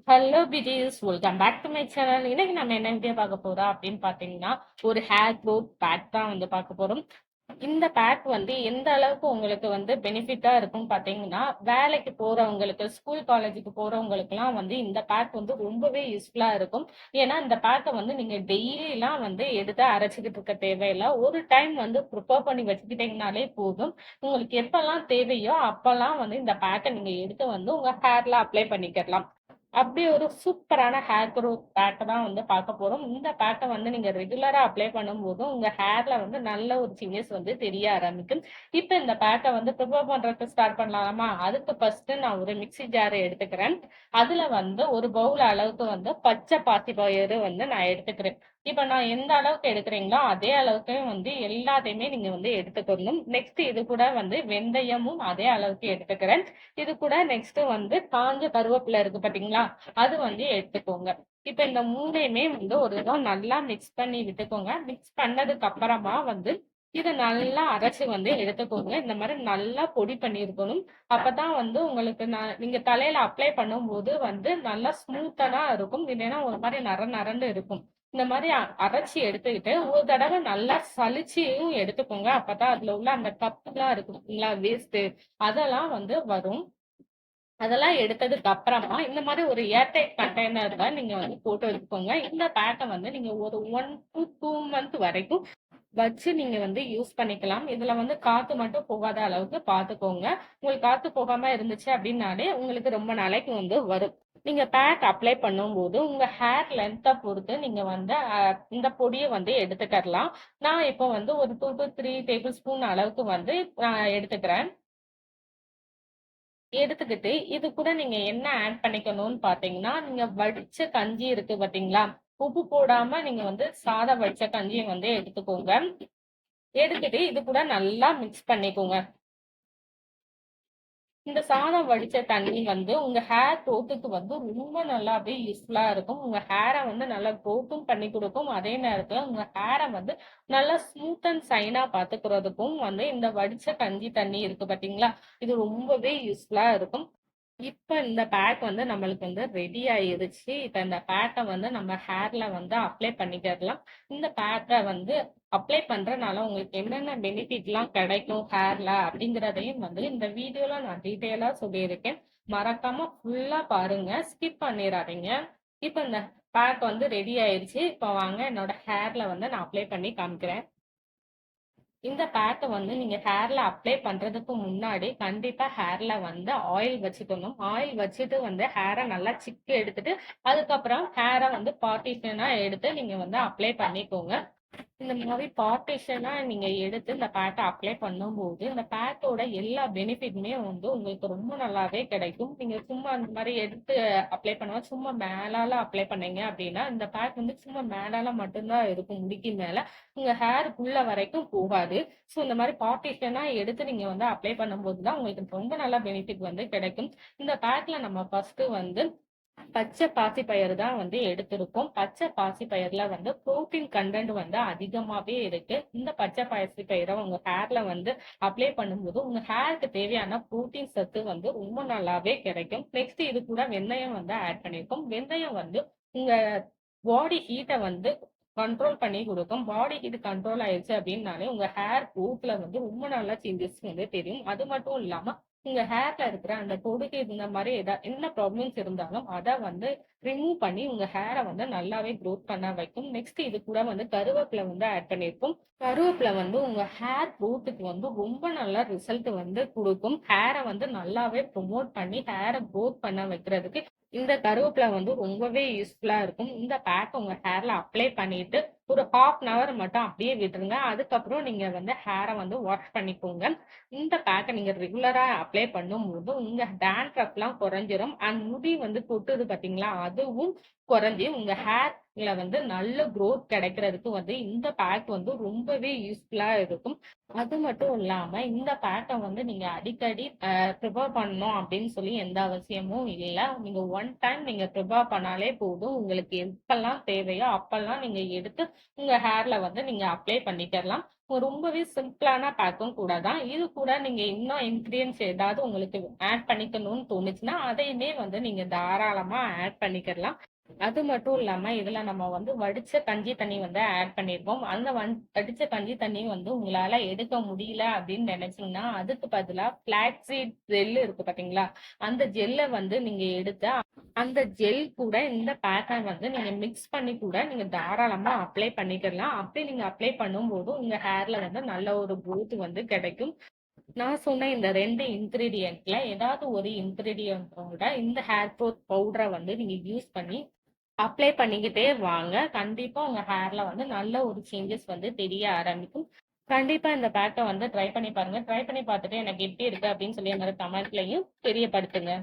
Hello பிஜிஸ், welcome back to my channel. இன்னைக்கு நம்ம என்ன வீடியோ பார்க்க போறோம் அப்படின்னு பார்த்தீங்கன்னா, ஒரு ஹேர் க்ரோத் பேக் தான் வந்து பார்க்க போறோம். இந்த பேக் வந்து எந்த அளவுக்கு உங்களுக்கு வந்து பெனிஃபிட்டா இருக்கும் பார்த்தீங்கன்னா, வேலைக்கு போறவங்களுக்கு, ஸ்கூல் காலேஜுக்கு போறவங்களுக்குலாம் வந்து இந்த பேக் வந்து ரொம்பவே யூஸ்ஃபுல்லா இருக்கும். ஏன்னா இந்த பேக்கை வந்து நீங்க டெய்லிலாம் வந்து எடுத்து அரைச்சிக்கிட்டு இருக்க தேவையில்ல. ஒரு டைம் வந்து ப்ரிப்பேர் பண்ணி வச்சுக்கிட்டீங்கனாலே போதும். உங்களுக்கு எப்பெல்லாம் தேவையோ அப்பெல்லாம் வந்து இந்த பேக்கை நீங்க எடுத்து வந்து உங்க ஹேர்ல அப்ளை பண்ணிக்கலாம். அப்படி ஒரு சூப்பரான ஹேர் க்ரோத் பேக்கை தான் வந்து பார்க்க போறோம். இந்த பேக்கை வந்து நீங்க ரெகுலரா அப்ளை பண்ணும்போது உங்க ஹேர்ல வந்து நல்ல ஒரு சேஞ்சஸ் வந்து தெரிய ஆரம்பிக்கும். இப்போ இந்த பேக்கை வந்து ப்ரிப்பேர் பண்றதுக்கு ஸ்டார்ட் பண்ணலாமா? அதுக்கு ஃபர்ஸ்ட் நான் ஒரு மிக்ஸி ஜார் எடுத்துக்கிறேன். அதுல வந்து ஒரு பவுல் அளவுக்கு வந்து பச்சை பாசி பயிறு வந்து நான் எடுத்துக்கிறேன். இப்ப நான் எந்த அளவுக்கு எடுக்கிறீங்களோ அதே அளவுக்கு வந்து எல்லாத்தையுமே நீங்க வந்து எடுத்துக்கணும். நெக்ஸ்ட் இது கூட வந்து வெந்தயமும் அதே அளவுக்கு எடுத்துக்கிறேன். இது கூட நெக்ஸ்ட் வந்து காஞ்ச கருவேப்பிலை இருக்கு பாத்தீங்களா, அது வந்து எடுத்துக்கோங்க. இப்ப இந்த மூணையுமே வந்து ஒரு தடவை நல்லா மிக்ஸ் பண்ணி விட்டுக்கோங்க. மிக்ஸ் பண்ணதுக்கு அப்புறமா வந்து இதை நல்லா அரைச்சு வந்து எடுத்துக்கோங்க. இந்த மாதிரி நல்லா பொடி பண்ணியிருக்கணும். அப்பதான் வந்து உங்களுக்கு நீங்க தலையில அப்ளை பண்ணும்போது வந்து நல்லா ஸ்மூத்தனா இருக்கும். இல்லைன்னா ஒரு மாதிரி நர நரன்னு இருக்கும். இந்த மாதிரி அரைச்சி எடுத்துக்கிட்டு ஒரு தடவை நல்லா சலிச்சியும் எடுத்துக்கோங்க. அப்பதான் அதுல உள்ள அந்த கப்புலாம் இருக்குங்களா, வேஸ்ட், அதெல்லாம் வந்து வரும். அதெல்லாம் எடுத்ததுக்கு அப்புறமா இந்த மாதிரி ஒரு ஏர்டைட் கண்டெய்னர்ல நீங்க வந்து போட்டு வச்சுக்கோங்க. இந்த பேக்கை வந்து நீங்க ஒரு 1 to 2 month வரைக்கும் வச்சு நீங்க வந்து யூஸ் பண்ணிக்கலாம். இதுல வந்து காத்து மட்டும் போகாத அளவுக்கு பாத்துக்கோங்க. உங்களுக்கு காத்து போகாம இருந்துச்சு அப்படின்னாலே உங்களுக்கு ரொம்ப நாளைக்கு வந்து வரும். நீங்க பேக் அப்ளை பண்ணும்போது உங்க ஹேர் லென்த்தை பொறுத்து நீங்க வந்து இந்த பொடியை வந்து எடுத்துக்கலாம். நான் இப்போ வந்து ஒரு 2 to 3 tablespoon அளவுக்கு வந்து எடுத்துக்கிறேன். எடுத்துக்கிட்டு இது கூட நீங்க என்ன ஆட் பண்ணிக்கணும்னு பாத்தீங்கன்னா, நீங்க வடிச்ச கஞ்சி இருக்கு பாத்தீங்களா, உப்பு போடாம நீங்க வந்து சாதா வடிச்ச கஞ்சியை வந்து எடுத்துக்கோங்க. எடுத்துட்டு இது கூட நல்லா மிக்ஸ் பண்ணிக்கோங்க. இந்த சாதம் வடிச்ச தண்ணி வந்து உங்க ஹேர் க்ரோத்துக்கு வந்து ரொம்ப நல்லா அப்படியே யூஸ்ஃபுல்லா இருக்கும். உங்க ஹேரை வந்து நல்லா க்ரோத்தும் பண்ணி கொடுக்கும். அதே நேரத்துல உங்க ஹேரை வந்து நல்லா ஸ்மூத் அண்ட் ஷைனா பாத்துக்கிறதுக்கும் வந்து இந்த வடிச்ச கஞ்சி தண்ணி இருக்கு பாத்தீங்களா, இது ரொம்பவே யூஸ்ஃபுல்லா இருக்கும். இப்ப இந்த பேக் வந்து நம்மளுக்கு வந்து ரெடி ஆயிருச்சு. இப்ப இந்த பேக்கை வந்து நம்ம ஹேர்ல வந்து அப்ளை பண்ணிக்கலாம். இந்த பேக்கை வந்து அப்ளை பண்றதுனால உங்களுக்கு என்னென்ன பெனிஃபிட்லாம் கிடைக்கும் ஹேர்ல அப்படிங்கிறதையும் வந்து இந்த வீடியோல நான் டீட்டெயிலா சொல்லியிருக்கேன். மறக்காம ஃபுல்லா பாருங்க, ஸ்கிப் பண்ணிடாதீங்க. இப்ப இந்த பேக் வந்து ரெடி ஆயிருச்சு. இப்ப வாங்க என்னோட ஹேர்ல வந்து நான் அப்ளை பண்ணி காமிக்கிறேன். இந்த பேக்கை வந்து நீங்க ஹேர்ல அப்ளை பண்றதுக்கு முன்னாடி கண்டிப்பா ஹேர்ல வந்து ஆயில் வச்சுக்கணும். ஆயில் வச்சுட்டு வந்து ஹேரை நல்லா சிக்கு எடுத்துட்டு அதுக்கப்புறம் ஹேரை வந்து பார்ட்டிஷனா எடுத்து நீங்க வந்து அப்ளை பண்ணிக்கோங்க. இந்த மாதிரி பார்ட்டிஷனா நீங்க எடுத்து இந்த பேக்கை அப்ளை பண்ணும்போது இந்த பேக்கோட எல்லா பெனிஃபிட்டுமே வந்து உங்களுக்கு ரொம்ப நல்லாவே கிடைக்கும். நீங்க சும்மா அந்த மாதிரி எடுத்து அப்ளை பண்ணுவோம், சும்மா மேலால அப்ளை பண்ணீங்க அப்படின்னா இந்த பேக் வந்து சும்மா மேலால மட்டும்தான் இருக்கும், முடிக்கு மேல. உங்க ஹேருக்குள்ள வரைக்கும் போகாது. ஸோ இந்த மாதிரி பார்ட்டிஷனா எடுத்து நீங்க வந்து அப்ளை பண்ணும்போது தான் உங்களுக்கு ரொம்ப நல்ல பெனிஃபிட் வந்து கிடைக்கும். இந்த பேக்ல நம்ம ஃபர்ஸ்ட் வந்து பச்சை பாசிப்பயிறு தான் வந்து எடுத்திருக்கோம். பச்சை பாசிப்பயிறுல வந்து புரோட்டீன் கண்டென்ட் வந்து அதிகமாவே இருக்கு. இந்த பச்சை பாசிப்பயிரை உங்க ஹேர்ல வந்து அப்ளை பண்ணும்போது உங்க ஹேருக்கு தேவையான புரோட்டீன் சத்து வந்து ரொம்ப நல்லாவே கிடைக்கும். நெக்ஸ்ட் இது கூட வெந்தயம் வந்து ஆட் பண்ணியிருக்கோம். வெந்தயம் வந்து உங்க பாடி ஹீட்டை வந்து கண்ட்ரோல் பண்ணி கொடுக்கும். பாடி ஹீட் கண்ட்ரோல் ஆயிடுச்சு அப்படின்னாலே உங்க ஹேர் க்ரோத்ல வந்து ரொம்ப நல்ல சேஞ்சஸ் வந்து தெரியும். அது மட்டும் இல்லாம உங்க ஹேர்ல இருக்கிற அந்த பொடுகு இந்த மாதிரி என்ன ப்ராப்ளம்ஸ் இருந்தாலும் அதை வந்து ரிமூவ் பண்ணி உங்க ஹேரை வந்து நல்லாவே க்ரோத் பண்ண வைக்கும். நெக்ஸ்ட் இது கூட வந்து கருவேப்பிலை வந்து ஆட் பண்ணியிருக்கும். கருவேப்பிலை வந்து உங்க ஹேர் க்ரோத்துக்கு வந்து ரொம்ப நல்ல ரிசல்ட் வந்து கொடுக்கும். ஹேரை வந்து நல்லாவே ப்ரொமோட் பண்ணி ஹேரை க்ரோத் பண்ண வைக்கிறதுக்கு இந்த கருவேப்பிலை வந்து ரொம்பவே யூஸ்ஃபுல்லா இருக்கும். இந்த பேக் உங்க ஹேர்ல அப்ளை பண்ணிட்டு ஒரு 1/2 hour மட்டும் அப்படியே விட்டுருங்க. அதுக்கப்புறம் நீங்க வந்து ஹேரை வந்து வாஷ் பண்ணிக்கோங்க. இந்த பேக்கை நீங்க ரெகுலரா அப்ளை பண்ணும்போது உங்க டேண்ட்ரஃப்லாம் குறைஞ்சிரும். அண்ட் முடி வந்து கொட்டுது பாத்தீங்களா, அதுவும் குறைஞ்சி உங்க ஹேர் வந்து நல்ல குரோத் கிடைக்கிறதுக்கு வந்து இந்த பேக் வந்து ரொம்பவே யூஸ்ஃபுல்லா இருக்கும். அது மட்டும் இல்லாம இந்த பேக்க வந்து நீங்க அடிக்கடி ப்ரிப்பேர் பண்ணணும் அப்படின்னு சொல்லி எந்த அவசியமும் இல்ல. நீங்க ஒன் டைம் நீங்க ப்ரிப்பேர் பண்ணாலே போதும். உங்களுக்கு எப்பல்லாம் தேவையோ அப்பல்லாம் நீங்க எடுத்து உங்க ஹேர்ல வந்து நீங்க அப்ளை பண்ணிக்கலாம். ரொம்பவே சிம்பிளான பேக்கும் கூட தான். இது கூட நீங்க இன்னும் இன்கிரீடியன்ட்ஸ் ஏதாவது உங்களுக்கு ஆட் பண்ணிக்கணும்னு தோணுச்சுன்னா, அதையுமே வந்து நீங்க தாராளமா ஆட் பண்ணிக்கலாம். அது மட்டும் இல்லாம, இதுல நம்ம வந்து வடிச்ச கஞ்சி தண்ணி வந்து ஆட் பண்ணியிருக்கோம். அந்த வடிச்ச கஞ்சி தண்ணி வந்து உங்களால எடுக்க முடியல அப்படின்னு நினைச்சீங்கன்னா, அதுக்கு பதிலா ஃபிளாக்ஸ் சீட் ஜெல் இருக்கு பார்த்தீங்களா? அந்த ஜெல்ல வந்து நீங்க எடுத்து, அந்த ஜெல் கூட இந்த பேக்க வந்து நீங்க மிக்ஸ் பண்ணி கூட நீங்க தாராளமா அப்ளை பண்ணிக்கலாம். அப்படி நீங்க அப்ளை பண்ணும்போது, உங்க ஹேர்ல வந்து நல்ல ஒரு குரோத் வந்து கிடைக்கும். நான் சொன்ன இந்த 2 இன்கிரீடியன்ட்ல ஏதாவது ஒரு இன்கிரீடியன்ட்டோட இந்த ஹேர் குரோத் பவுடர வந்து நீங்க யூஸ் பண்ணி அப்ளை பண்ணிக்கிட்டே வாங்க. கண்டிப்பா உங்க ஹேர்ல வந்து நல்ல ஒரு சேஞ்சஸ் வந்து தெரிய ஆரம்பிக்கும். கண்டிப்பா இந்த பேக்க வந்து ட்ரை பண்ணி பாருங்க. ட்ரை பண்ணி பார்த்துட்டு எனக்கு எப்படி இருக்கு அப்படின்னு சொல்லி என்னோட கமெண்ட்லயும் தெரியப்படுத்துங்க.